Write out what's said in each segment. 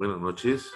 Buenas noches.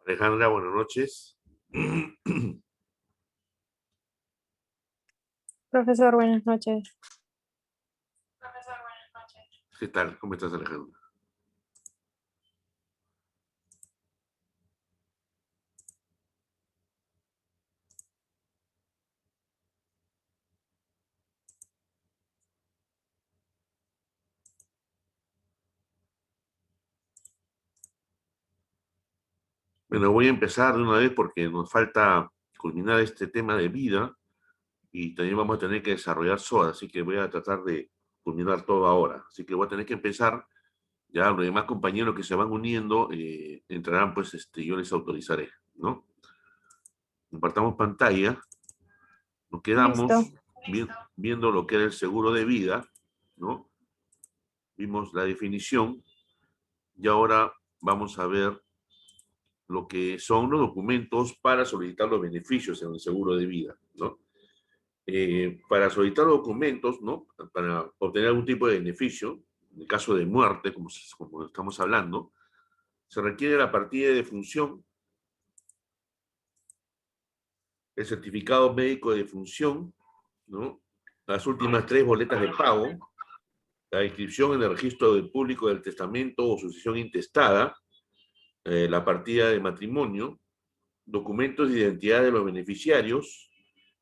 Alejandra, buenas noches. Profesor, buenas noches. ¿Qué tal? ¿Cómo estás, Alejandra? Bueno, voy a empezar de una vez porque nos falta culminar este tema de vida y también vamos a tener que desarrollar SOA, así que voy a tratar de culminar todo ahora. Así que voy a tener que empezar. Ya los demás compañeros que se van uniendo entrarán, pues yo les autorizaré, ¿no? Compartamos pantalla. Nos Listo. quedamos viendo lo que era el seguro de vida, ¿no? Vimos la definición y ahora vamos a ver lo que son los documentos para solicitar los beneficios en el seguro de vida, ¿no? Para solicitar los documentos, ¿no? Para obtener algún tipo de beneficio, en el caso de muerte, como estamos hablando, se requiere la partida de defunción, el certificado médico de defunción, ¿no? Las últimas 3 boletas de pago, la inscripción en el registro del público del testamento o sucesión intestada, la partida de matrimonio, documentos de identidad de los beneficiarios,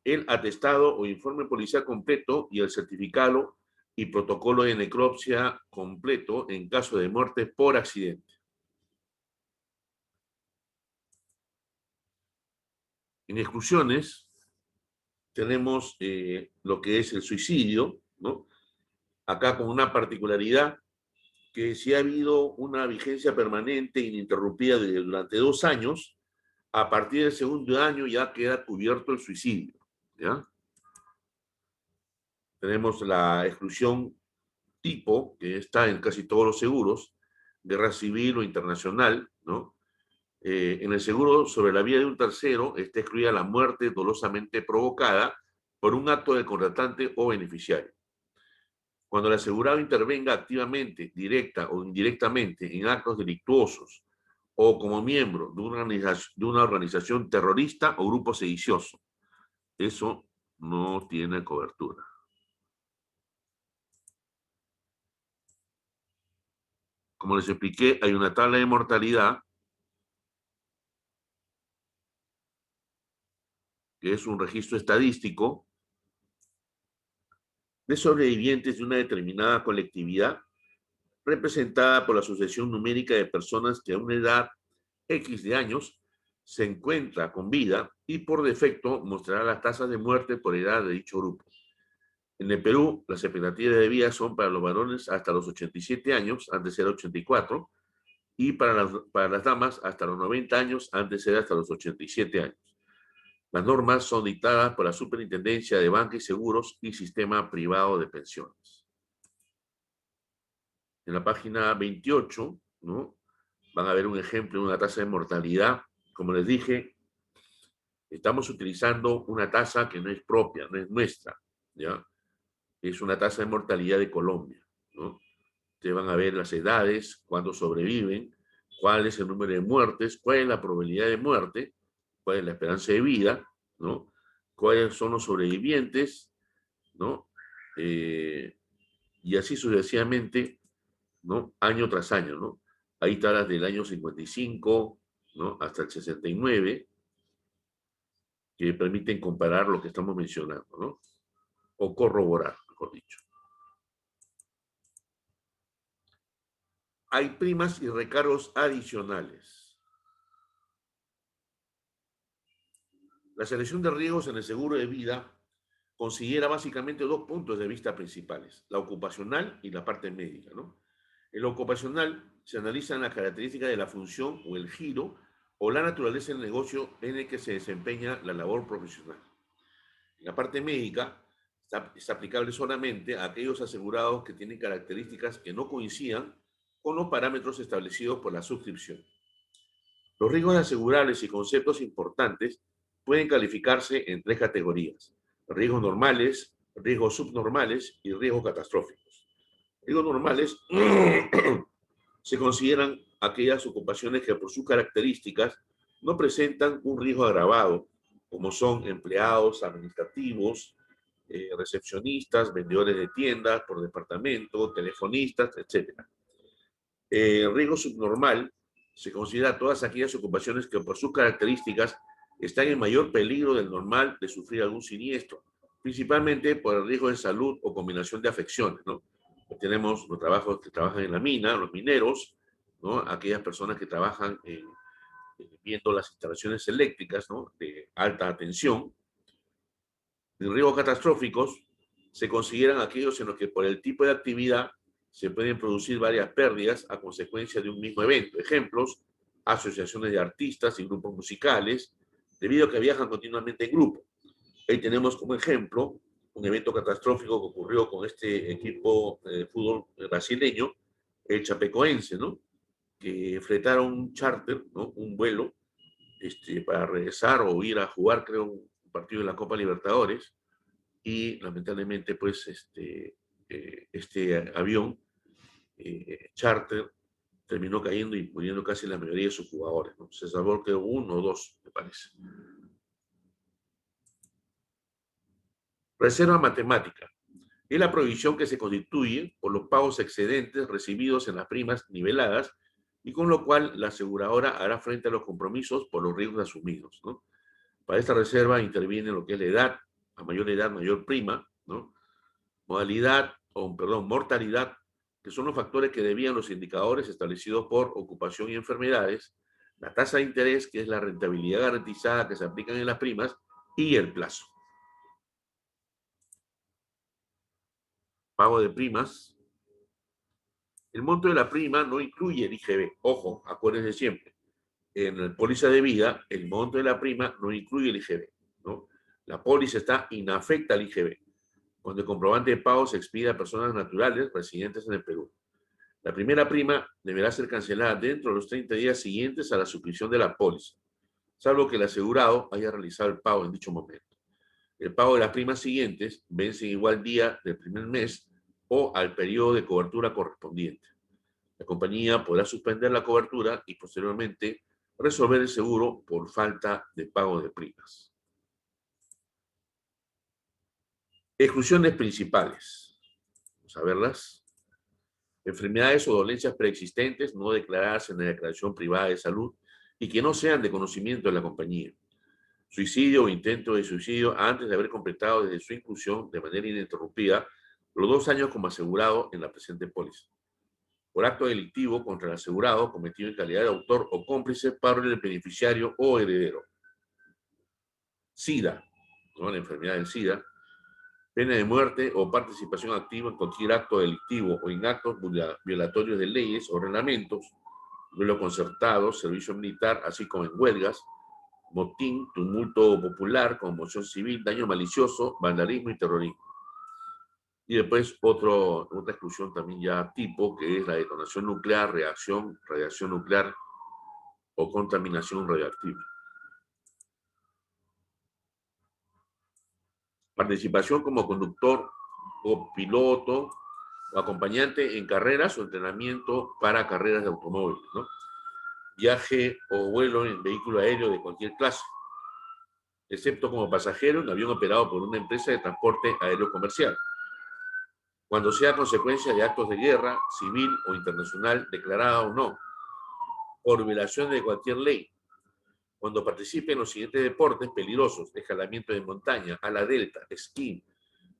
el atestado o informe policial completo y el certificado y protocolo de necropsia completo en caso de muerte por accidente. En exclusiones tenemos lo que es el suicidio, ¿no? Acá con una particularidad que si ha habido una vigencia permanente ininterrumpida durante 2 años, a partir del segundo año ya queda cubierto el suicidio, ¿ya? Tenemos la exclusión tipo, que está en casi todos los seguros, guerra civil o internacional, ¿no? En el seguro sobre la vida de un tercero está excluida la muerte dolosamente provocada por un acto del contratante o beneficiario. Cuando el asegurado intervenga activamente, directa o indirectamente en actos delictuosos o como miembro de una organización terrorista o grupo sedicioso, eso no tiene cobertura. Como les expliqué, hay una tabla de mortalidad que es un registro estadístico de sobrevivientes de una determinada colectividad representada por la sucesión numérica de personas que a una edad X de años se encuentra con vida y por defecto mostrará las tasas de muerte por edad de dicho grupo. En el Perú, las expectativas de vida son para los varones hasta los 87 años, antes era 84, y para las damas hasta los 90 años, antes era hasta los 87 años. Las normas son dictadas por la Superintendencia de Banca y Seguros y Sistema Privado de Pensiones. En la página 28, ¿no? Van a ver un ejemplo de una tasa de mortalidad como les dije, estamos utilizando una tasa que no es propia, no es nuestra, ¿ya? Es una tasa de mortalidad de Colombia, ¿no? Ustedes van a ver las edades, cuándo sobreviven, cuál es el número de muertes, cuál es la probabilidad de muerte, cuál es la esperanza de vida, ¿no? Cuáles son los sobrevivientes, ¿no? Y así sucesivamente, ¿no? Año tras año, ¿no? Hay tablas del año 55, ¿no? Hasta el 69, que permiten comparar lo que estamos mencionando, ¿no? O corroborar, mejor dicho. Hay primas y recargos adicionales. La selección de riesgos en el seguro de vida considera básicamente dos puntos de vista principales, la ocupacional y la parte médica, ¿no? En lo ocupacional se analizan las características de la función o el giro o la naturaleza del negocio en el que se desempeña la labor profesional. En la parte médica es aplicable solamente a aquellos asegurados que tienen características que no coincidan con los parámetros establecidos por la suscripción. Los riesgos asegurables y conceptos importantes pueden calificarse en tres categorías: riesgos normales, riesgos subnormales y riesgos catastróficos. Riesgos normales se consideran aquellas ocupaciones que por sus características no presentan un riesgo agravado, como son empleados administrativos, recepcionistas, vendedores de tiendas por departamento, telefonistas, etc. Riesgo subnormal se considera todas aquellas ocupaciones que por sus características están en mayor peligro del normal de sufrir algún siniestro, principalmente por el riesgo de salud o combinación de afecciones, ¿no? Tenemos los trabajos que trabajan en la mina, los mineros, ¿no? Aquellas personas que trabajan viendo las instalaciones eléctricas, ¿no? De alta tensión. En riesgos catastróficos se consideran aquellos en los que por el tipo de actividad se pueden producir varias pérdidas a consecuencia de un mismo evento. Ejemplos: asociaciones de artistas y grupos musicales, debido a que viajan continuamente en grupo. Ahí tenemos como ejemplo un evento catastrófico que ocurrió con este equipo de fútbol brasileño, el Chapecoense, ¿no? Que fletaron un charter, ¿no? Un vuelo para regresar o ir a jugar, creo, un partido de la Copa Libertadores, y lamentablemente, pues, este avión charter terminó cayendo y muriendo casi la mayoría de sus jugadores, ¿no? Se salvó, creo, uno o dos, me parece. Reserva matemática. Es la provisión que se constituye por los pagos excedentes recibidos en las primas niveladas y con lo cual la aseguradora hará frente a los compromisos por los riesgos asumidos, ¿no? Para esta reserva interviene lo que es la edad, a mayor edad, mayor prima, ¿no? Modalidad, o perdón, mortalidad, que son los factores que debían los indicadores establecidos por ocupación y enfermedades, la tasa de interés, que es la rentabilidad garantizada que se aplican en las primas, y el plazo. Pago de primas. El monto de la prima no incluye el IGB. Ojo, acuérdense siempre. En la póliza de vida, el monto de la prima no incluye el IGB, ¿no? La póliza está inafecta al IGB, cuando el comprobante de pago se expide a personas naturales residentes en el Perú. La primera prima deberá ser cancelada dentro de los 30 días siguientes a la suscripción de la póliza, salvo que el asegurado haya realizado el pago en dicho momento. El pago de las primas siguientes vence en igual día del primer mes o al periodo de cobertura correspondiente. La compañía podrá suspender la cobertura y posteriormente resolver el seguro por falta de pago de primas. Exclusiones principales. Vamos a verlas. Enfermedades o dolencias preexistentes no declaradas en la declaración privada de salud y que no sean de conocimiento de la compañía. Suicidio o intento de suicidio antes de haber completado desde su inclusión de manera ininterrumpida los 2 años como asegurado en la presente póliza. Por acto delictivo contra el asegurado cometido en calidad de autor o cómplice para el beneficiario o heredero. SIDA, ¿no? La enfermedad del SIDA. Pena de muerte o participación activa en cualquier acto delictivo o en actos violatorios de leyes o reglamentos, duelo concertado, servicio militar, así como en huelgas, motín, tumulto popular, conmoción civil, daño malicioso, vandalismo y terrorismo. Y después otra exclusión también ya tipo, que es la detonación nuclear, radiación nuclear o contaminación radiactiva. Participación como conductor o piloto o acompañante en carreras o entrenamiento para carreras de automóviles, ¿no? Viaje o vuelo en vehículo aéreo de cualquier clase, excepto como pasajero en avión operado por una empresa de transporte aéreo comercial, cuando sea consecuencia de actos de guerra, civil o internacional, declarada o no, por violación de cualquier ley, cuando participe en los siguientes deportes peligrosos: escalamiento de montaña, ala delta, esquí,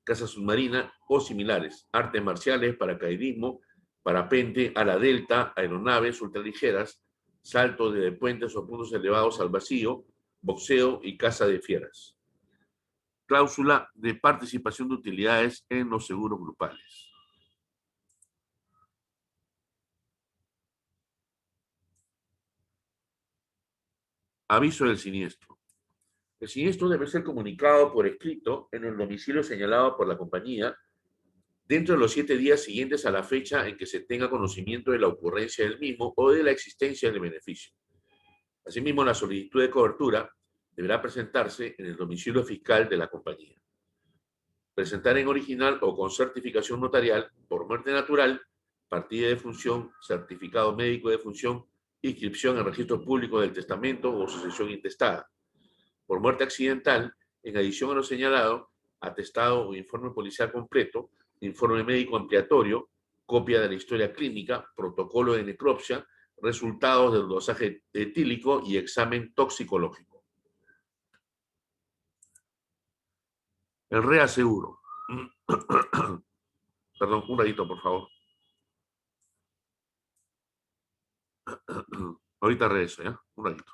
caza submarina o similares, artes marciales, paracaidismo, parapente, ala delta, aeronaves ultraligeras, salto desde puentes o puntos elevados al vacío, boxeo y caza de fieras. Cláusula de participación de utilidades en los seguros grupales. Aviso del siniestro. El siniestro debe ser comunicado por escrito en el domicilio señalado por la compañía dentro de los 7 días siguientes a la fecha en que se tenga conocimiento de la ocurrencia del mismo o de la existencia del beneficio. Asimismo, la solicitud de cobertura deberá presentarse en el domicilio fiscal de la compañía. Presentar en original o con certificación notarial por muerte natural, partida de defunción, certificado médico de defunción, inscripción en registro público del testamento o sucesión intestada. Por muerte accidental, en adición a lo señalado, atestado o informe policial completo, informe médico ampliatorio, copia de la historia clínica, protocolo de necropsia, resultados del dosaje etílico y examen toxicológico. El reaseguro. Perdón, un ratito, por favor. Ahorita regreso, ¿ya? Un ratito.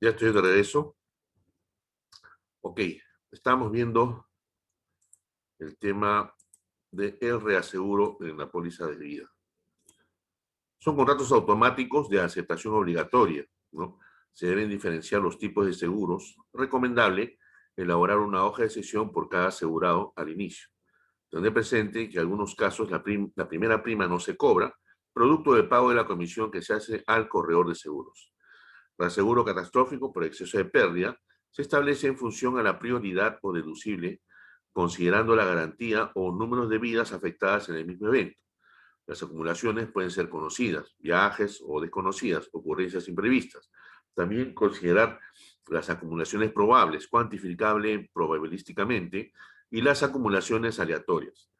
Ya estoy de regreso. Ok, estamos viendo el tema del reaseguro en la póliza de vida. Son contratos automáticos de aceptación obligatoria, ¿no? Se deben diferenciar los tipos de seguros. Recomendable elaborar una hoja de cesión por cada asegurado al inicio. Tener presente que en algunos casos la primera prima no se cobra, producto del pago de la comisión que se hace al corredor de seguros. Para seguro catastrófico por exceso de pérdida, se establece en función a la prioridad o deducible, considerando la garantía o números de vidas afectadas en el mismo evento. Las acumulaciones pueden ser conocidas, viajes o desconocidas, ocurrencias imprevistas. También considerar las acumulaciones probables, cuantificable probabilísticamente, y las acumulaciones aleatorias.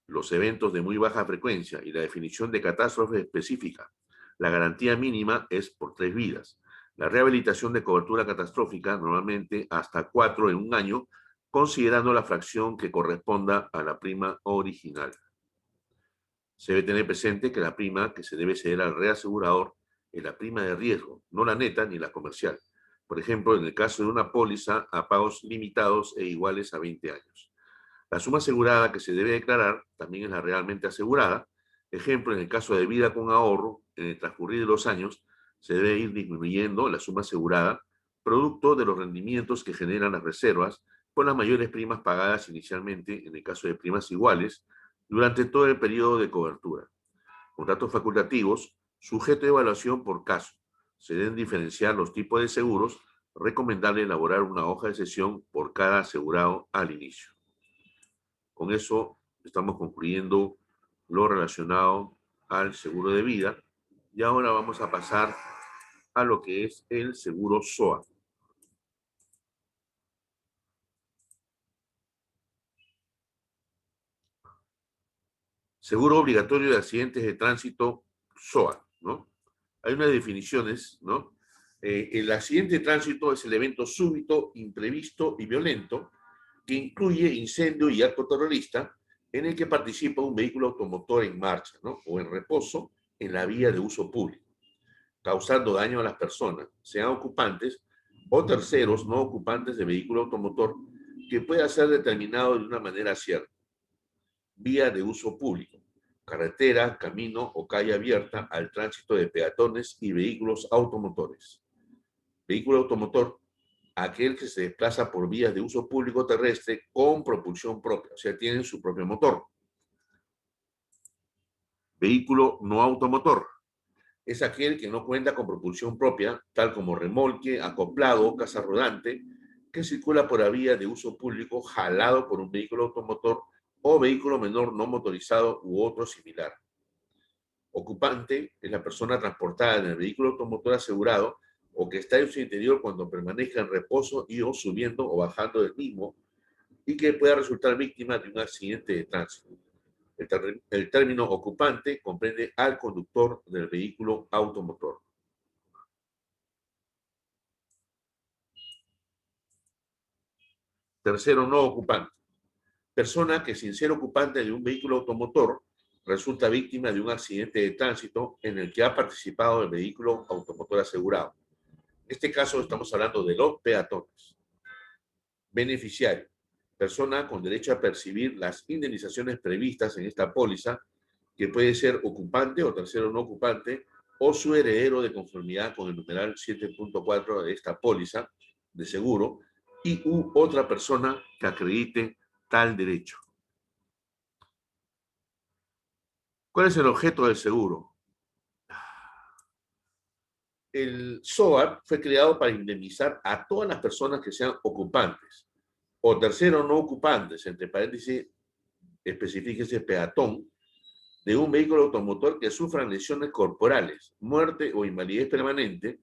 Los eventos de muy baja frecuencia y la definición de catástrofe específica. La garantía mínima es por 3 vidas. La rehabilitación de cobertura catastrófica, normalmente hasta 4 en un año, considerando la fracción que corresponda a la prima original. Se debe tener presente que la prima que se debe ceder al reasegurador es la prima de riesgo, no la neta ni la comercial. Por ejemplo, en el caso de una póliza a pagos limitados e iguales a 20 años. La suma asegurada que se debe declarar también es la realmente asegurada. Ejemplo, en el caso de vida con ahorro, en el transcurrir de los años, se debe ir disminuyendo la suma asegurada, producto de los rendimientos que generan las reservas, con las mayores primas pagadas inicialmente, en el caso de primas iguales, durante todo el periodo de cobertura. Contratos facultativos Sujeto de evaluación por caso. Se deben diferenciar los tipos de seguros. Recomendable elaborar una hoja de sesión por cada asegurado al inicio. Con eso estamos concluyendo lo relacionado al seguro de vida. Y ahora vamos a pasar a lo que es el seguro SOA. Seguro obligatorio de accidentes de tránsito, SOA, ¿no? Hay unas definiciones, ¿no? El accidente de tránsito es el evento súbito, imprevisto y violento que incluye incendio y acto terrorista en el que participa un vehículo automotor en marcha, ¿no? O en reposo en la vía de uso público, causando daño a las personas, sean ocupantes o terceros no ocupantes de vehículo automotor, que pueda ser determinado de una manera cierta. Vía de uso público, carretera, camino o calle abierta al tránsito de peatones y vehículos automotores. Vehículo automotor, aquel que se desplaza por vías de uso público terrestre con propulsión propia, o sea, tienen su propio motor. Vehículo no automotor, es aquel que no cuenta con propulsión propia, tal como remolque, acoplado, casa rodante, que circula por la vía de uso público jalado por un vehículo automotor o vehículo menor no motorizado u otro similar. Ocupante es la persona transportada en el vehículo automotor asegurado o que está en su interior cuando permanezca en reposo y o subiendo o bajando del mismo y que pueda resultar víctima de un accidente de tránsito. El término ocupante comprende al conductor del vehículo automotor. Tercero, no ocupante. Persona que sin ser ocupante de un vehículo automotor resulta víctima de un accidente de tránsito en el que ha participado el vehículo automotor asegurado. En este caso estamos hablando de los peatones. Beneficiario. Persona con derecho a percibir las indemnizaciones previstas en esta póliza, que puede ser ocupante o tercero no ocupante, o su heredero de conformidad con el numeral 7.4 de esta póliza de seguro, y u otra persona que acredite tal derecho. ¿Cuál es el objeto del seguro? El SOAT fue creado para indemnizar a todas las personas que sean ocupantes o tercero no ocupantes, entre paréntesis, especifíquese peatón, de un vehículo automotor que sufran lesiones corporales, muerte o invalidez permanente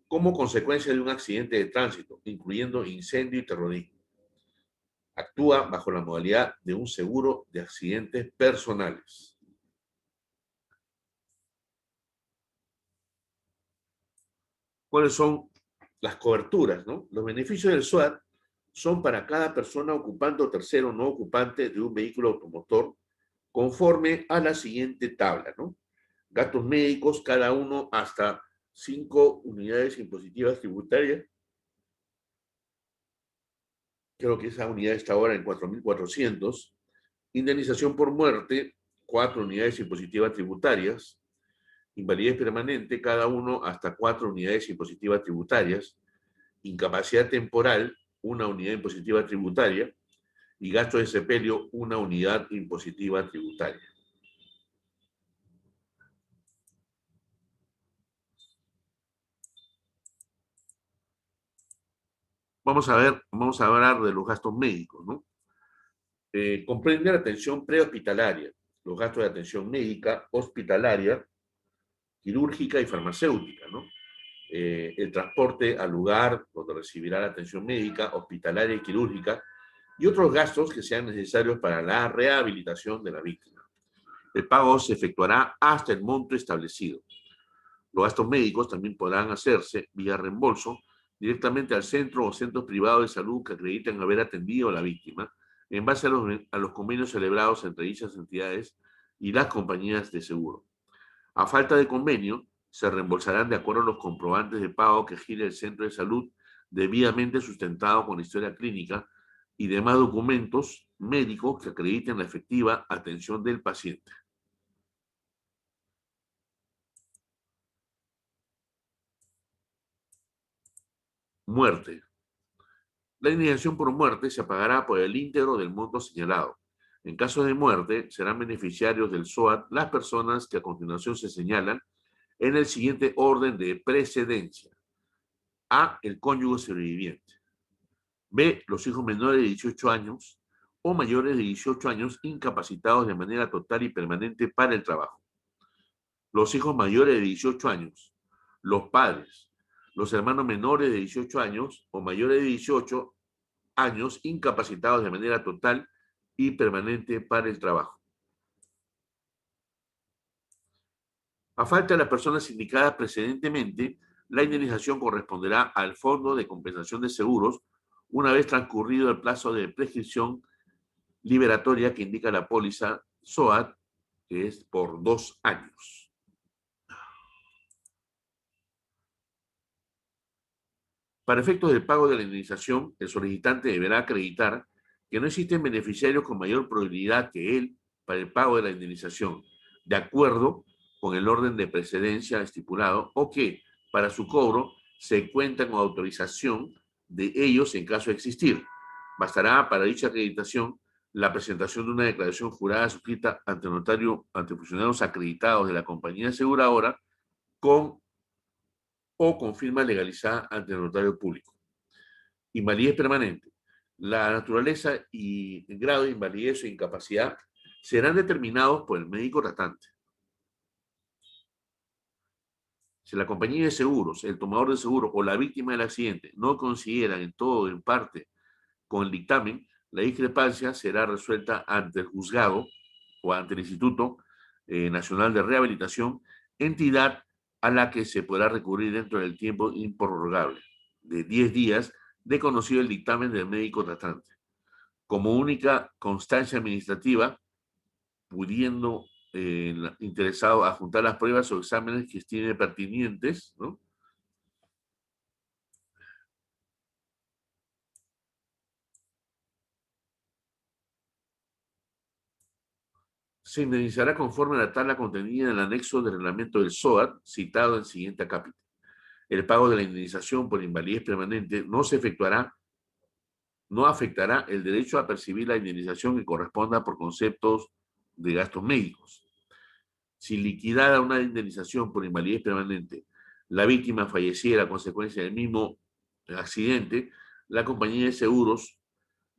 como consecuencia de un accidente de tránsito, incluyendo incendio y terrorismo. Actúa bajo la modalidad de un seguro de accidentes personales. ¿Cuáles son las coberturas, ¿no? Los beneficios del SOAT son para cada persona ocupante o tercero no ocupante de un vehículo automotor conforme a la siguiente tabla, ¿no? Gastos médicos, cada uno hasta 5 unidades impositivas tributarias. Creo que esa unidad está ahora en 4.400. Indemnización por muerte, 4 unidades impositivas tributarias. Invalidez permanente, cada uno hasta 4 unidades impositivas tributarias. Incapacidad temporal, 1 unidad impositiva tributaria. Y gasto de sepelio, 1 unidad impositiva tributaria. Vamos a hablar de los gastos médicos, ¿no? Comprende la atención prehospitalaria, los gastos de atención médica, hospitalaria, quirúrgica y farmacéutica, ¿no? El transporte al lugar donde recibirá la atención médica, hospitalaria y quirúrgica, y otros gastos que sean necesarios para la rehabilitación de la víctima. El pago se efectuará hasta el monto establecido. Los gastos médicos también podrán hacerse vía reembolso directamente al centro o centros privados de salud que acrediten haber atendido a la víctima en base a los convenios celebrados entre dichas entidades y las compañías de seguro. A falta de convenio, se reembolsarán de acuerdo a los comprobantes de pago que gire el centro de salud, debidamente sustentado con la historia clínica y demás documentos médicos que acrediten la efectiva atención del paciente. Muerte. La indemnización por muerte se pagará por el íntegro del monto señalado. En caso de muerte, serán beneficiarios del SOAT las personas que a continuación se señalan, en el siguiente orden de precedencia. A, el cónyuge sobreviviente. B, los hijos menores de 18 años o mayores de 18 años incapacitados de manera total y permanente para el trabajo. Los hijos mayores de 18 años, los padres, los hermanos menores de 18 años o mayores de 18 años incapacitados de manera total y permanente para el trabajo. A falta de las personas indicadas precedentemente, la indemnización corresponderá al Fondo de Compensación de Seguros una vez transcurrido el plazo de prescripción liberatoria que indica la póliza SOAT, que es por 2 años. Para efectos del pago de la indemnización, el solicitante deberá acreditar que no existen beneficiarios con mayor probabilidad que él para el pago de la indemnización, de acuerdo con el orden de precedencia estipulado, o que para su cobro se cuenta con autorización de ellos en caso de existir. Bastará para dicha acreditación la presentación de una declaración jurada suscrita ante notario, ante funcionarios acreditados de la compañía aseguradora con o con firma legalizada ante el notario público. Invalidez permanente. La naturaleza y el grado de invalidez o incapacidad serán determinados por el médico tratante. Si la compañía de seguros, el tomador de seguro o la víctima del accidente no consideran en todo o en parte con el dictamen, la discrepancia será resuelta ante el juzgado o ante el Instituto Nacional de Rehabilitación, entidad a la que se podrá recurrir dentro del tiempo improrrogable de 10 días de conocido el dictamen del médico tratante. Como única constancia administrativa, pudiendo el interesado adjuntar las pruebas o exámenes que estime pertinentes, ¿no? Se indemnizará conforme a la tabla contenida en el anexo del reglamento del SOAT citado en el siguiente acápite. El pago de la indemnización por invalidez permanente no afectará el derecho a percibir la indemnización que corresponda por conceptos de gastos médicos. Si liquidada una indemnización por invalidez permanente, la víctima falleciera a consecuencia del mismo accidente, la compañía de seguros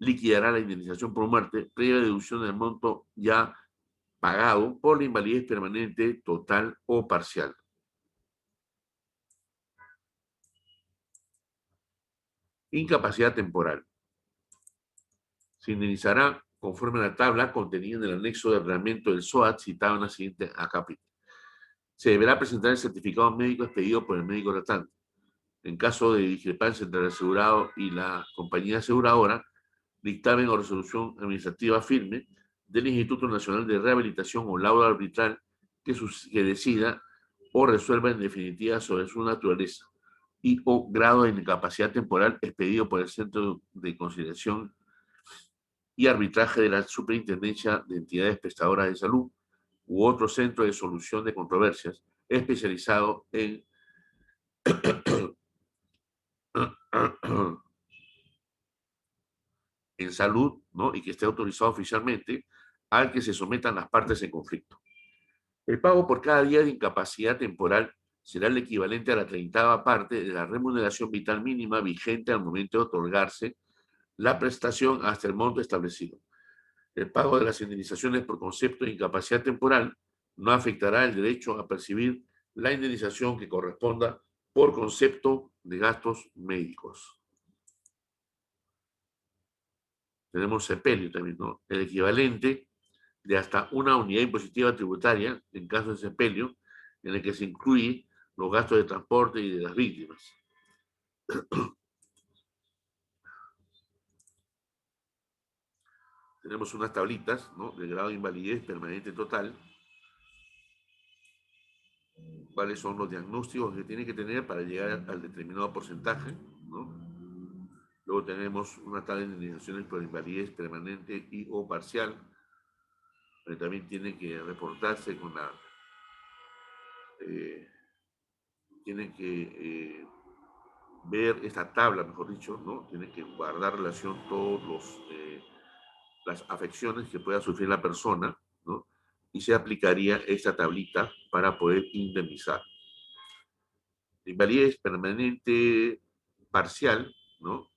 liquidará la indemnización por muerte previa deducción del monto ya pagado por la invalidez permanente total o parcial. Incapacidad temporal. Se indemnizará conforme a la tabla contenida en el anexo del reglamento del SOAT citado en la siguiente acápite. Se deberá presentar el certificado médico expedido por el médico tratante. En caso de discrepancia entre el asegurado y la compañía aseguradora, dictamen o resolución administrativa firme del Instituto Nacional de Rehabilitación o laudo arbitral que decida o resuelva en definitiva sobre su naturaleza y o grado de incapacidad temporal expedido por el Centro de Conciliación y Arbitraje de la Superintendencia de Entidades Prestadoras de Salud u otro centro de solución de controversias especializado en en salud, ¿no? Y que esté autorizado oficialmente al que se sometan las partes en conflicto. El pago por cada día de incapacidad temporal será el equivalente a la 30ª parte de la remuneración vital mínima vigente al momento de otorgarse la prestación hasta el monto establecido. El pago de las indemnizaciones por concepto de incapacidad temporal no afectará el derecho a percibir la indemnización que corresponda por concepto de gastos médicos. Tenemos sepelio también, ¿no? El equivalente de hasta una unidad impositiva tributaria en caso de sepelio, en el que se incluye los gastos de transporte y de las víctimas. Tenemos unas tablitas, ¿no?, de grado de invalidez permanente total. ¿Cuáles son los diagnósticos que tiene que tener para llegar al determinado porcentaje, ¿no? Luego tenemos una tabla de indemnizaciones por invalidez permanente y o parcial, que también tiene que reportarse con la... tienen que ver esta tabla, mejor dicho, ¿no? Tienen que guardar relación todos las afecciones que pueda sufrir la persona, ¿no? Y se aplicaría esta tablita para poder indemnizar. Invalidez permanente parcial, ¿no?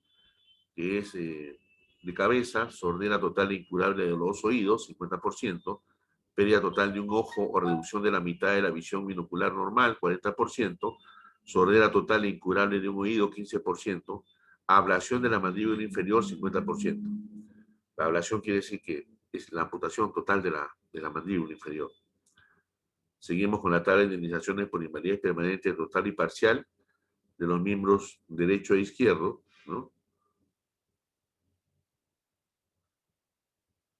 Que es de cabeza, sordera total e incurable de los dos oídos, 50%, pérdida total de un ojo o reducción de la mitad de la visión binocular normal, 40%, sordera total e incurable de un oído, 15%, ablación de la mandíbula inferior, 50%. La ablación quiere decir que es la amputación total de la mandíbula inferior. Seguimos con la tabla de indemnizaciones por invalidez permanente total y parcial de los miembros derecho e izquierdo, ¿no?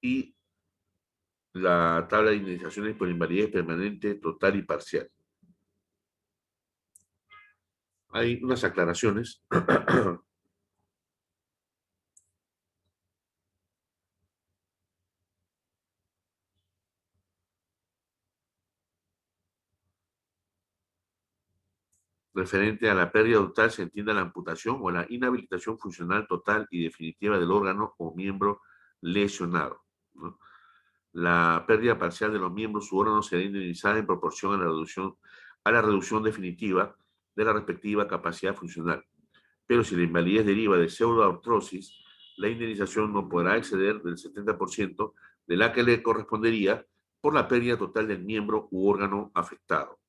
Y la tabla de indemnizaciones por invalidez permanente total y parcial. Hay unas aclaraciones. Referente a la pérdida total se entiende la amputación o la inhabilitación funcional total y definitiva del órgano o miembro lesionado, ¿no? La pérdida parcial de los miembros u órganos será indemnizada en proporción a la reducción definitiva de la respectiva capacidad funcional. Pero si la invalidez deriva de pseudoartrosis, la indemnización no podrá exceder del 70% de la que le correspondería por la pérdida total del miembro u órgano afectado.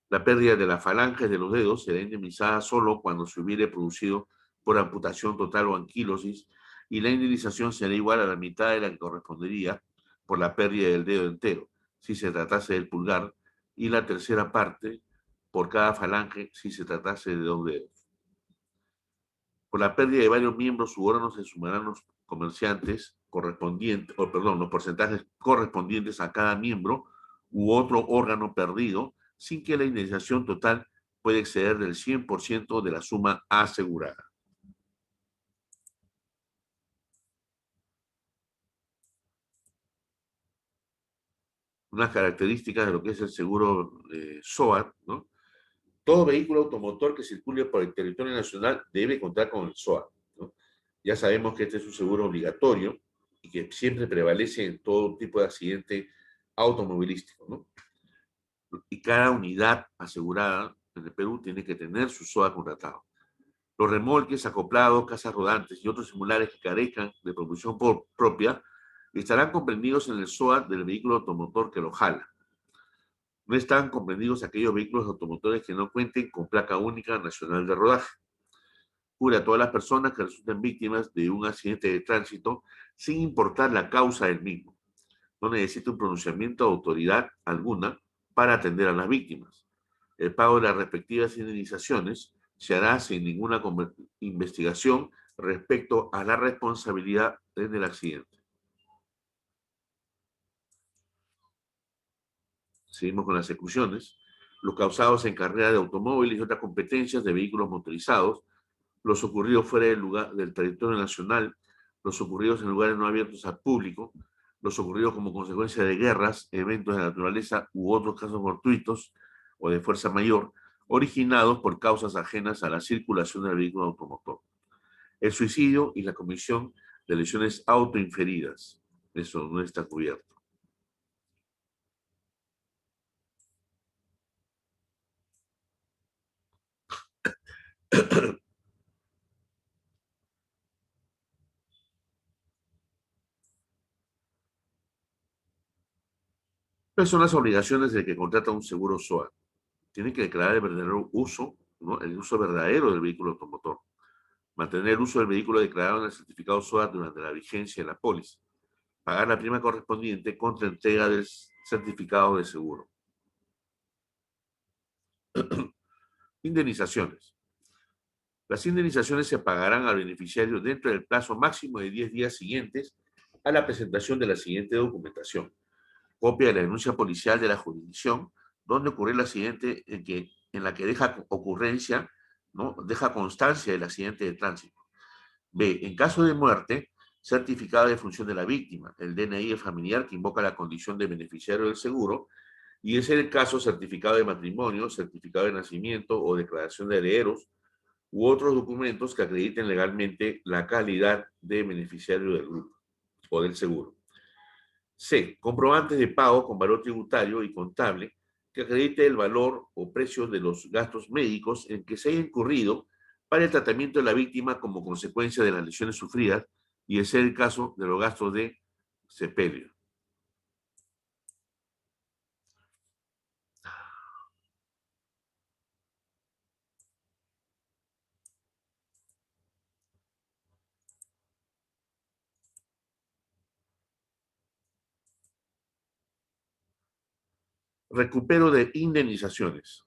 La pérdida de las falanges de los dedos será indemnizada solo cuando se hubiere producido por amputación total o anquilosis, y la indemnización será igual a la mitad de la que correspondería por la pérdida del dedo entero, si se tratase del pulgar, y la tercera parte por cada falange si se tratase de dos dedos. Por la pérdida de varios miembros u órganos se sumarán los comerciantes correspondientes, o perdón, los porcentajes correspondientes a cada miembro u otro órgano perdido, sin que la indemnización total pueda exceder del 100% de la suma asegurada. Unas características de lo que es el seguro SOAT, ¿no? Todo vehículo automotor que circule por el territorio nacional debe contar con el SOAT, ¿no? Ya sabemos que este es un seguro obligatorio y que siempre prevalece en todo tipo de accidente automovilístico, ¿no? Y cada unidad asegurada en el Perú tiene que tener su SOAT contratado. Los remolques, acoplados, casas rodantes y otros similares que carezcan de propulsión propia estarán comprendidos en el SOAT del vehículo automotor que lo jala. No están comprendidos aquellos vehículos automotores que no cuenten con placa única nacional de rodaje. Cubre a todas las personas que resulten víctimas de un accidente de tránsito sin importar la causa del mismo. No necesita un pronunciamiento de autoridad alguna para atender a las víctimas. El pago de las respectivas indemnizaciones se hará sin ninguna investigación respecto a la responsabilidad en el accidente. Seguimos con las ejecuciones. Los causados en carrera de automóviles y otras competencias de vehículos motorizados, los ocurridos fuera del territorio nacional, los ocurridos en lugares no abiertos al público, los ocurridos como consecuencia de guerras, eventos de naturaleza u otros casos fortuitos o de fuerza mayor, originados por causas ajenas a la circulación del vehículo automotor. El suicidio y la comisión de lesiones autoinferidas. Eso no está cubierto. ¿Cuáles son las obligaciones del que contrata un seguro SOAT? Tiene que declarar el verdadero uso, ¿no? El uso verdadero del vehículo automotor. Mantener el uso del vehículo declarado en el certificado SOAT durante la vigencia de la póliza. Pagar la prima correspondiente contra entrega del certificado de seguro. Indemnizaciones. Las indemnizaciones se pagarán al beneficiario dentro del plazo máximo de 10 días siguientes a la presentación de la siguiente documentación: copia de la denuncia policial de la jurisdicción donde ocurrió el accidente, en la que deja ocurrencia, ¿no? Deja constancia del accidente de tránsito. B, en caso de muerte, certificado de función de la víctima, el DNI del familiar que invoca la condición de beneficiario del seguro, y en el caso, certificado de matrimonio, certificado de nacimiento o declaración de herederos u otros documentos que acrediten legalmente la calidad de beneficiario del grupo o del seguro. C, comprobantes de pago con valor tributario y contable que acredite el valor o precio de los gastos médicos en que se haya incurrido para el tratamiento de la víctima como consecuencia de las lesiones sufridas y, de ser el caso, de los gastos de sepelio. Recupero de indemnizaciones.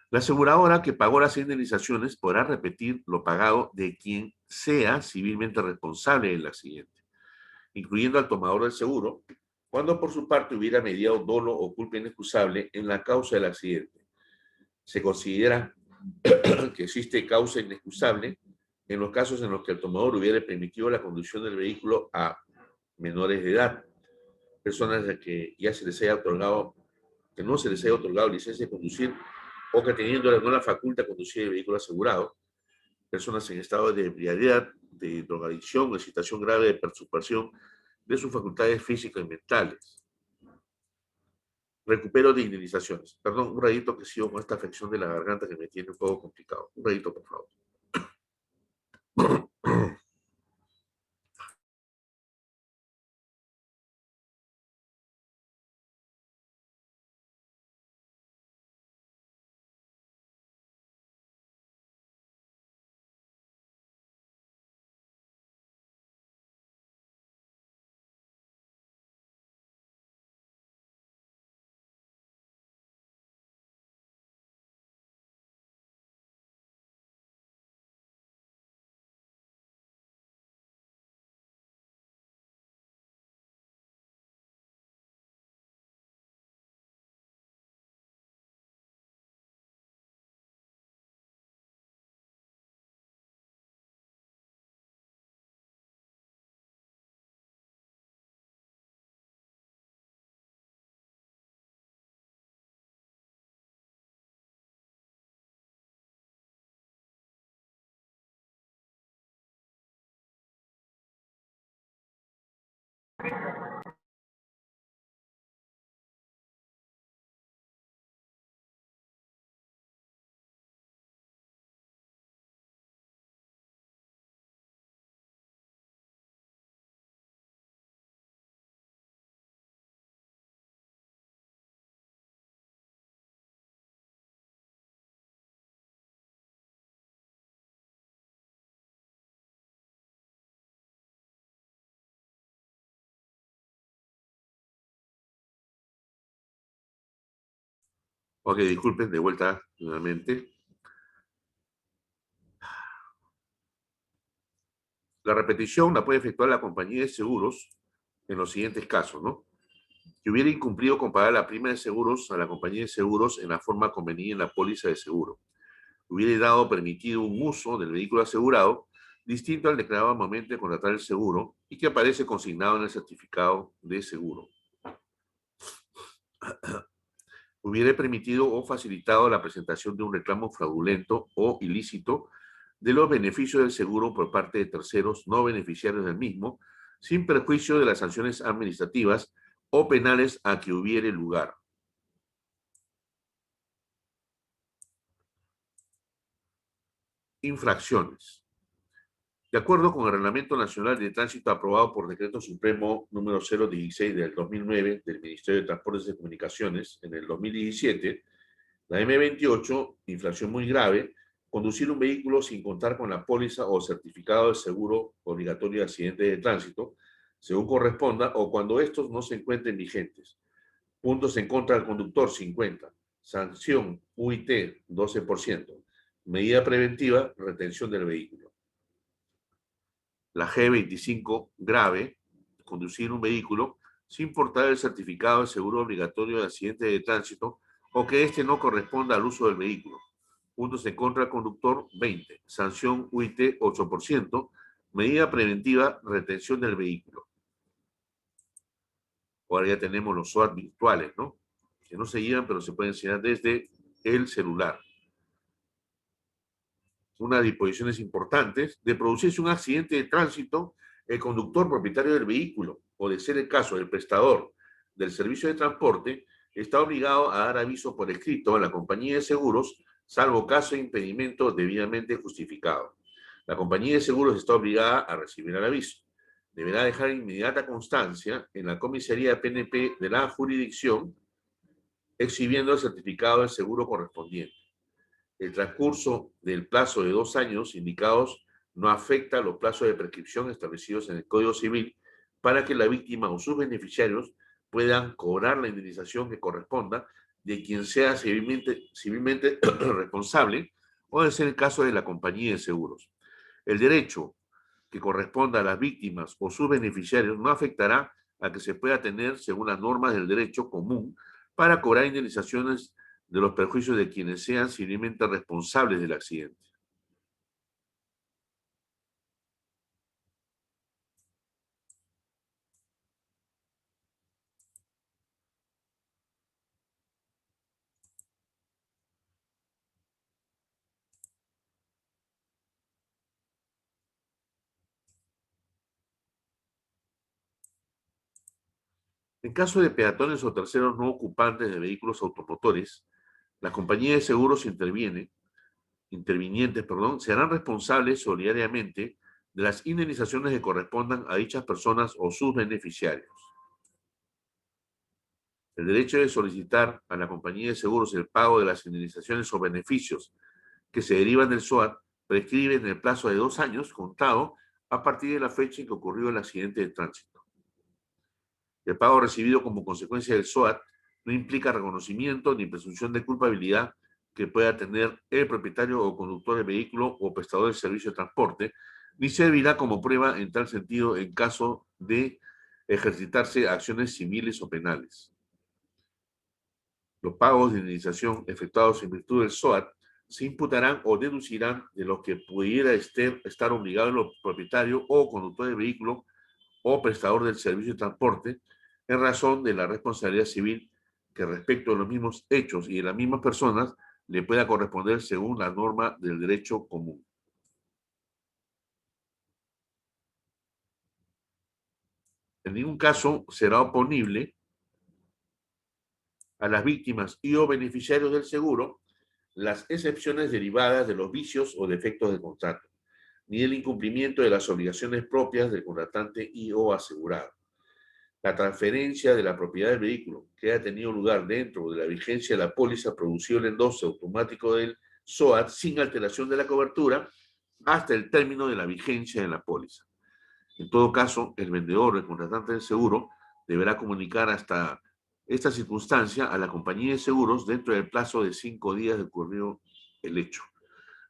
La aseguradora que pagó las indemnizaciones podrá repetir lo pagado de quien sea civilmente responsable del accidente, incluyendo al tomador del seguro, cuando por su parte hubiera mediado dolo o culpa inexcusable en la causa del accidente. Se considera que existe causa inexcusable en los casos en los que el tomador hubiera permitido la conducción del vehículo a menores de edad, personas a que ya se les haya otorgado, que no se les haya otorgado licencia de conducir o que teniendo no la facultad de conducir el vehículo asegurado, personas en estado de ebriedad, de drogadicción o situación grave de perturbación de sus facultades físicas y mentales. Recupero de indemnizaciones. Perdón, un ratito que sigo con esta afección de la garganta que me tiene un poco complicado. Un ratito, por favor. Ok, disculpen, de vuelta nuevamente. La repetición la puede efectuar la compañía de seguros en los siguientes casos, ¿no? Que hubiera incumplido con pagar la prima de seguros a la compañía de seguros en la forma convenida en la póliza de seguro. Hubiera dado permitido un uso del vehículo asegurado distinto al declarado al momento de contratar el seguro y que aparece consignado en el certificado de seguro. Hubiera permitido o facilitado la presentación de un reclamo fraudulento o ilícito de los beneficios del seguro por parte de terceros no beneficiarios del mismo, sin perjuicio de las sanciones administrativas o penales a que hubiere lugar. Infracciones. De acuerdo con el Reglamento Nacional de Tránsito aprobado por Decreto Supremo número 016 del 2009 del Ministerio de Transportes y Comunicaciones en el 2017, la M28, infracción muy grave, conducir un vehículo sin contar con la póliza o certificado de seguro obligatorio de accidente de tránsito, según corresponda, o cuando estos no se encuentren vigentes. Puntos en contra del conductor, 50. Sanción UIT, 12%. Medida preventiva, retención del vehículo. La G25, grave, conducir un vehículo sin portar el certificado de seguro obligatorio de accidente de tránsito o que éste no corresponda al uso del vehículo. Puntos en contra del conductor, 20. Sanción UIT, 8%. Medida preventiva, retención del vehículo. Ahora ya tenemos los SWAT virtuales, ¿no? Que no se llevan, pero se pueden enseñar desde el celular. Unas disposiciones importantes: de producirse un accidente de tránsito, el conductor propietario del vehículo, o de ser el caso del prestador del servicio de transporte, está obligado a dar aviso por escrito a la compañía de seguros, salvo caso de impedimento debidamente justificado. La compañía de seguros está obligada a recibir el aviso. Deberá dejar inmediata constancia en la comisaría PNP de la jurisdicción, exhibiendo el certificado del seguro correspondiente. El transcurso del plazo de 2 años indicados no afecta a los plazos de prescripción establecidos en el Código Civil para que la víctima o sus beneficiarios puedan cobrar la indemnización que corresponda de quien sea civilmente responsable, o de ser el caso de la compañía de seguros. El derecho que corresponda a las víctimas o sus beneficiarios no afectará a que se pueda tener según las normas del derecho común para cobrar indemnizaciones de los perjuicios de quienes sean civilmente responsables del accidente. En caso de peatones o terceros no ocupantes de vehículos automotores, las compañías de seguros intervinientes, serán responsables solidariamente de las indemnizaciones que correspondan a dichas personas o sus beneficiarios. El derecho de solicitar a la compañía de seguros el pago de las indemnizaciones o beneficios que se derivan del SOAT prescribe en el plazo de 2 años contado a partir de la fecha en que ocurrió el accidente de tránsito. El pago recibido como consecuencia del SOAT no implica reconocimiento ni presunción de culpabilidad que pueda tener el propietario o conductor del vehículo o prestador del servicio de transporte, ni servirá como prueba en tal sentido en caso de ejercitarse acciones civiles o penales. Los pagos de indemnización efectuados en virtud del SOAT se imputarán o deducirán de los que pudiera estar obligado el propietario o conductor del vehículo o prestador del servicio de transporte en razón de la responsabilidad civil que respecto a los mismos hechos y de las mismas personas le pueda corresponder según la norma del derecho común. En ningún caso será oponible a las víctimas y o beneficiarios del seguro las excepciones derivadas de los vicios o defectos de contrato, ni el incumplimiento de las obligaciones propias del contratante y o asegurado. La transferencia de la propiedad del vehículo que haya tenido lugar dentro de la vigencia de la póliza producido el endoso automático del SOAT sin alteración de la cobertura hasta el término de la vigencia de la póliza. En todo caso, el vendedor o el contratante del seguro deberá comunicar hasta esta circunstancia a la compañía de seguros dentro del plazo de 5 días de ocurrido el hecho.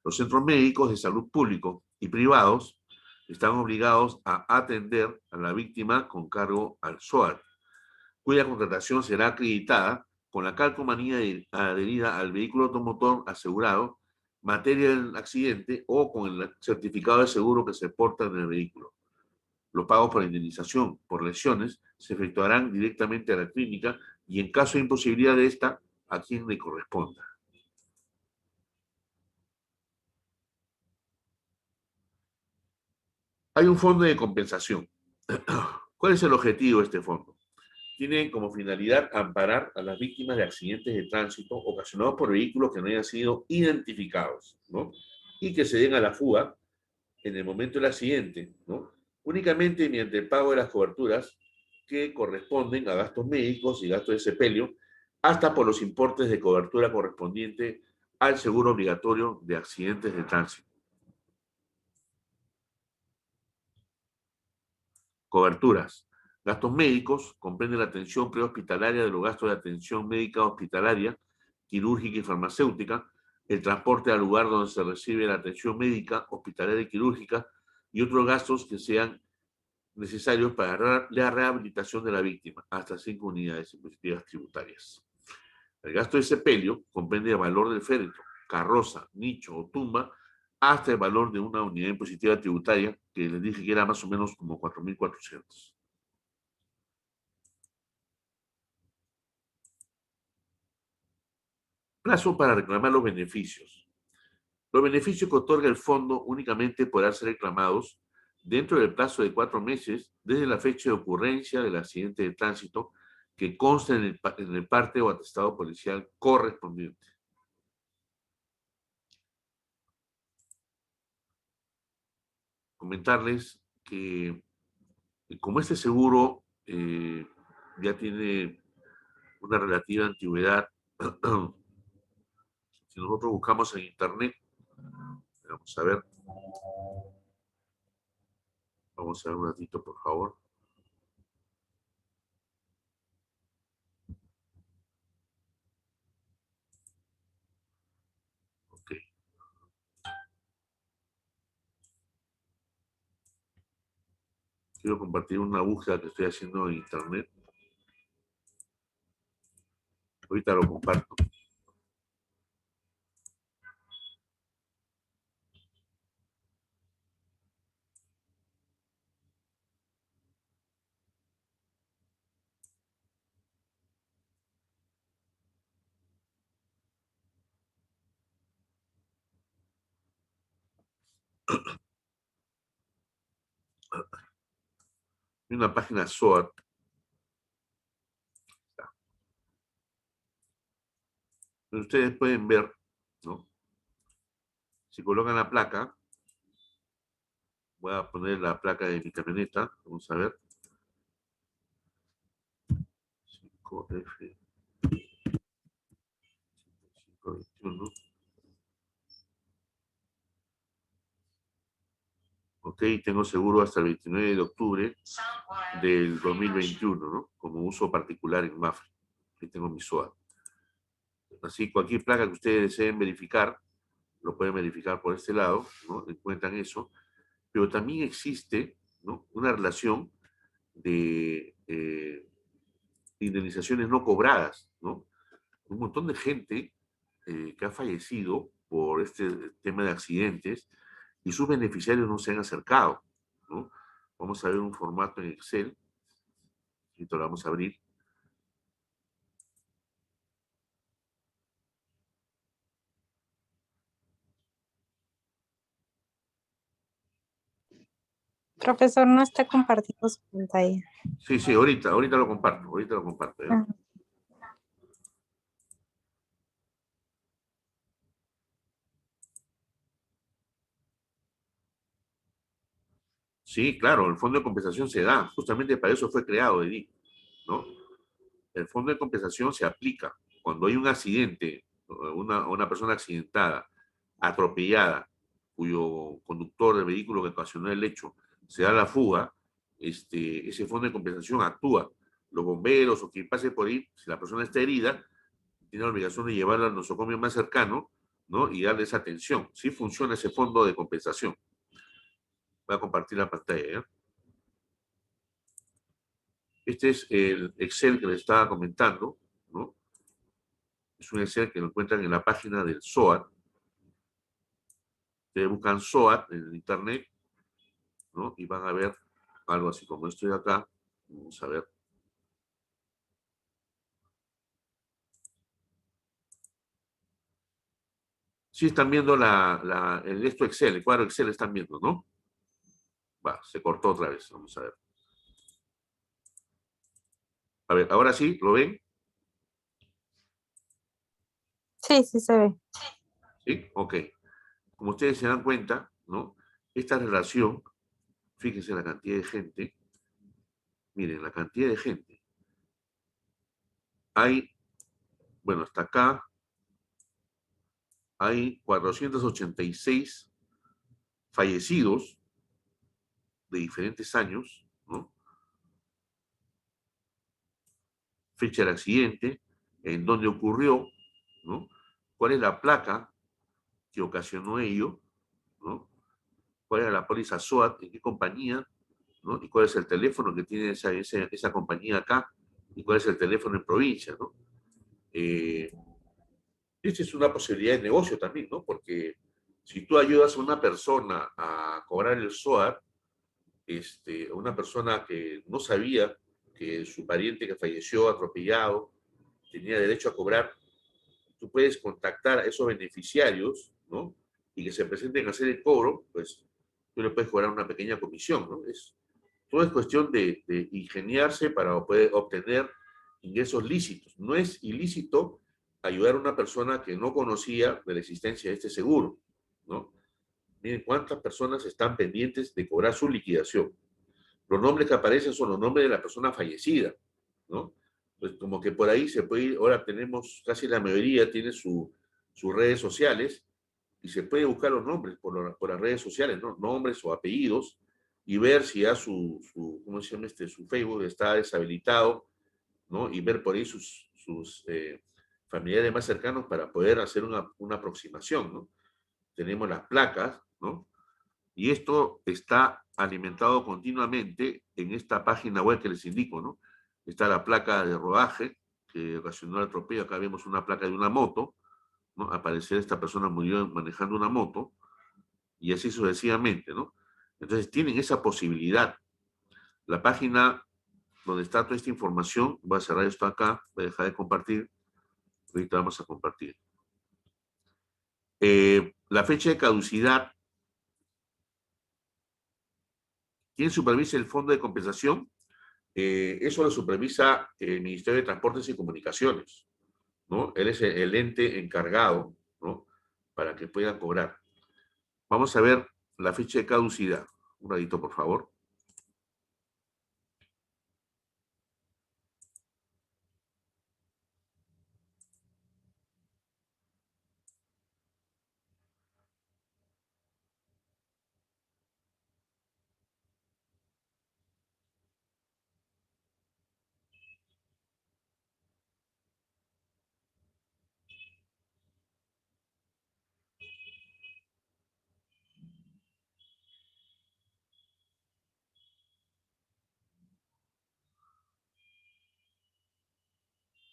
Los centros médicos de salud públicos y privados están obligados a atender a la víctima con cargo al SOAT, cuya contratación será acreditada con la calcomanía adherida al vehículo automotor asegurado, materia del accidente o con el certificado de seguro que se porta en el vehículo. Los pagos por indemnización por lesiones se efectuarán directamente a la clínica y en caso de imposibilidad de esta, a quien le corresponda. Hay un fondo de compensación. ¿Cuál es el objetivo de este fondo? Tiene como finalidad amparar a las víctimas de accidentes de tránsito ocasionados por vehículos que no hayan sido identificados, ¿no? Y que se den a la fuga en el momento del accidente, ¿no? Únicamente mediante el pago de las coberturas que corresponden a gastos médicos y gastos de sepelio, hasta por los importes de cobertura correspondiente al seguro obligatorio de accidentes de tránsito. Coberturas. Gastos médicos comprenden la atención prehospitalaria de los gastos de atención médica hospitalaria, quirúrgica y farmacéutica, el transporte al lugar donde se recibe la atención médica, hospitalaria y quirúrgica y otros gastos que sean necesarios para la rehabilitación de la víctima, hasta 5 unidades impositivas tributarias. El gasto de sepelio comprende el valor del féretro, carroza, nicho o tumba, hasta el valor de una unidad impositiva tributaria, que les dije que era más o menos como 4.400. Plazo para reclamar los beneficios. Los beneficios que otorga el fondo únicamente podrán ser reclamados dentro del plazo de 4 meses desde la fecha de ocurrencia del accidente de tránsito que conste en el parte o atestado policial correspondiente. Comentarles que como este seguro ya tiene una relativa antigüedad, si nosotros buscamos en internet, vamos a ver un ratito, por favor. Ok. Quiero compartir una búsqueda que estoy haciendo en internet. Ahorita lo comparto. Hay una página SOAT. Ustedes pueden ver, ¿no? Si colocan la placa, voy a poner la placa de mi camioneta, vamos a ver. 5F 521. Ok, tengo seguro hasta el 29 de octubre del 2021, ¿no? Como uso particular en Mafre. Aquí tengo mi SOAT. Así, cualquier placa que ustedes deseen verificar, lo pueden verificar por este lado, ¿no? Encuentran eso. Pero también existe, ¿no?, una relación de indemnizaciones no cobradas, ¿no? Un montón de gente que ha fallecido por este tema de accidentes y sus beneficiarios no se han acercado, ¿no? Vamos a ver un formato en Excel, y lo vamos a abrir. Profesor, no está compartiendo su pantalla. Sí, sí, ahorita lo comparto, ¿eh? Ah, Sí, claro, el fondo de compensación se da, justamente para eso fue creado, Edith, ¿no? El fondo de compensación se aplica cuando hay un accidente, una persona accidentada, atropellada, cuyo conductor del vehículo que ocasionó el hecho se da la fuga, ese fondo de compensación actúa. Los bomberos o quien pase por ahí, si la persona está herida, tiene la obligación de llevarla al nosocomio más cercano, ¿no? Y darle esa atención. Sí funciona ese fondo de compensación. Voy a compartir la pantalla, ¿eh? Este es el Excel que les estaba comentando, ¿no? Es un Excel que lo encuentran en la página del SOAT. Ustedes buscan SOAT en el internet, ¿no? Y van a ver algo así como esto de acá. Vamos a ver. Sí están viendo el esto Excel, el cuadro Excel están viendo, ¿no? Va, se cortó otra vez. Vamos a ver. A ver, ahora sí, ¿lo ven? sí, sí se ve. Sí, ok. Como ustedes se dan cuenta, ¿no? Esta relación, fíjense la cantidad de gente. Miren, la cantidad de gente. Hay, bueno, hasta acá hay 486 fallecidos de diferentes años, ¿no? Fecha del accidente, en dónde ocurrió, ¿no? ¿Cuál es la placa que ocasionó ello, ¿no? ¿Cuál era la póliza SOAT, en qué compañía, ¿no? Y cuál es el teléfono que tiene esa compañía acá, y cuál es el teléfono en provincia, ¿no? Esta es una posibilidad de negocio también, ¿no? Porque si tú ayudas a una persona a cobrar el SOAT, una persona que no sabía que su pariente que falleció atropellado tenía derecho a cobrar, tú puedes contactar a esos beneficiarios, ¿no? Y que se presenten a hacer el cobro, pues tú le puedes cobrar una pequeña comisión, ¿no? Todo es cuestión de ingeniarse para poder obtener ingresos lícitos. No es ilícito ayudar a una persona que no conocía de la existencia de este seguro, ¿no? Miren cuántas personas están pendientes de cobrar su liquidación. Los nombres que aparecen son los nombres de la persona fallecida, ¿no? Pues como que por ahí se puede ir, ahora tenemos, casi la mayoría tiene sus redes sociales, y se puede buscar los nombres por las redes sociales, ¿no? Nombres o apellidos, y ver si ya ¿cómo se llama su Facebook está deshabilitado, ¿no? Y ver por ahí sus familiares más cercanos para poder hacer una aproximación, ¿no? Tenemos las placas, ¿no? Y esto está alimentado continuamente en esta página web que les indico, ¿no? Está la placa de rodaje que ocasionó el atropello. Acá vemos una placa de una moto, ¿no? Al parecer esta persona murió manejando una moto, y así sucesivamente, ¿no? Entonces tienen esa posibilidad. La página donde está toda esta información, voy a cerrar esto acá, voy a dejar de compartir, ahorita vamos a compartir. La fecha de caducidad. ¿Quién supervisa el fondo de compensación? Eso lo supervisa el Ministerio de Transportes y Comunicaciones, ¿no? Él es el ente encargado, ¿no? Para que pueda cobrar. Vamos a ver la fecha de caducidad. Un ratito, por favor.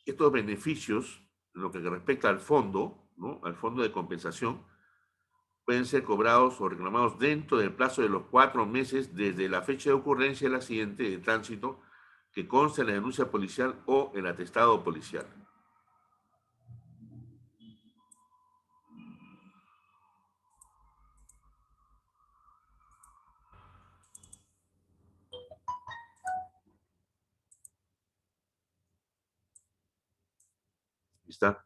Estos beneficios, en lo que respecta al fondo, ¿no? Al fondo de compensación, pueden ser cobrados o reclamados dentro del plazo de los 4 meses desde la fecha de ocurrencia del accidente de tránsito que consta en la denuncia policial o el atestado policial. ¿Está?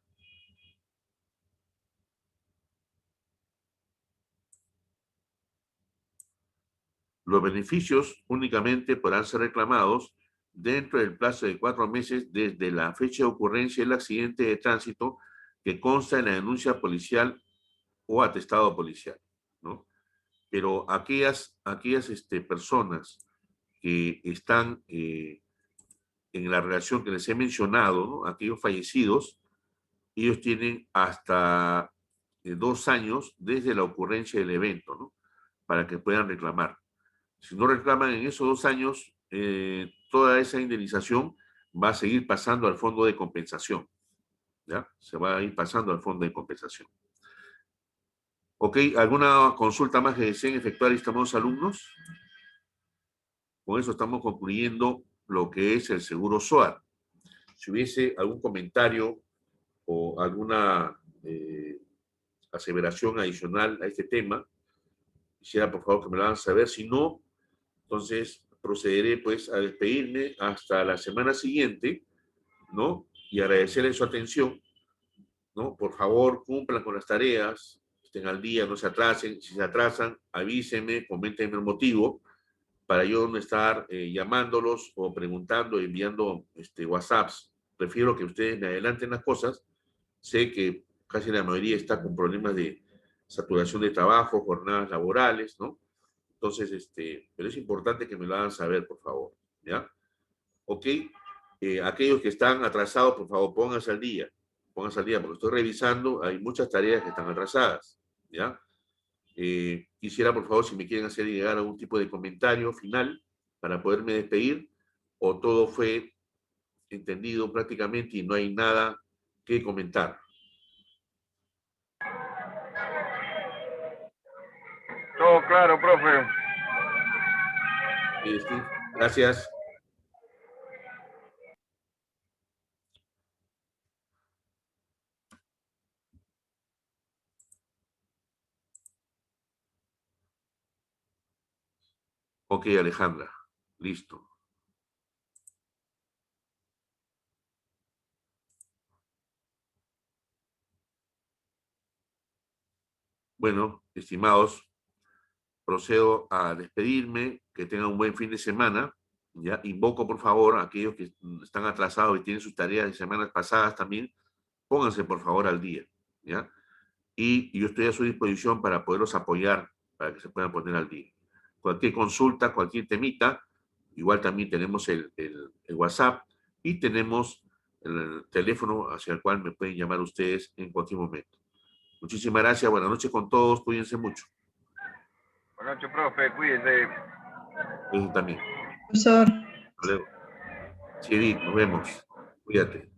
Los beneficios únicamente podrán ser reclamados dentro del plazo de 4 meses desde la fecha de ocurrencia del accidente de tránsito que consta en la denuncia policial o atestado policial, ¿no? Pero aquellas personas que están en la relación que les he mencionado, ¿no? Aquellos fallecidos, ellos tienen hasta 2 años desde la ocurrencia del evento, ¿no? Para que puedan reclamar. Si no reclaman en esos 2 años, toda esa indemnización va a seguir pasando al fondo de compensación, ¿ya? Se va a ir pasando al fondo de compensación. ¿Ok? ¿Alguna consulta más que deseen efectuar, estimados alumnos? Con eso estamos concluyendo lo que es el seguro SOAT. Si hubiese algún comentario o alguna aseveración adicional a este tema, quisiera por favor que me lo hagan saber. Si no, entonces procederé pues a despedirme hasta la semana siguiente, ¿no? Y agradecerles su atención, ¿no? Por favor, cumplan con las tareas, estén al día, no se atrasen. Si se atrasan, avísenme, coméntenme el motivo para yo no estar llamándolos o preguntando, enviando WhatsApps. Prefiero que ustedes me adelanten las cosas. Sé que casi la mayoría está con problemas de saturación de trabajo, jornadas laborales, ¿no? Entonces, pero es importante que me lo hagan saber, por favor, ¿ya? ¿Ok? Aquellos que están atrasados, por favor, pónganse al día, porque estoy revisando, hay muchas tareas que están atrasadas, ¿ya? Quisiera, por favor, si me quieren hacer llegar algún tipo de comentario final para poderme despedir, o todo fue entendido prácticamente y no hay nada que comentar. Todo claro, profe. Sí, gracias. Ok, Alejandra. Listo. Bueno, estimados, procedo a despedirme, que tengan un buen fin de semana. Ya invoco, por favor, a aquellos que están atrasados y tienen sus tareas de semanas pasadas también, pónganse, por favor, al día, ¿ya? Y yo estoy a su disposición para poderlos apoyar, para que se puedan poner al día. Cualquier consulta, cualquier temita, igual también tenemos el WhatsApp y tenemos el teléfono hacia el cual me pueden llamar ustedes en cualquier momento. Muchísimas gracias, buenas noches con todos, cuídense mucho. Buenas noches, profe, cuídese. Cuídense también. Profesor. Hasta luego. Sí, Edith, nos vemos. Cuídate.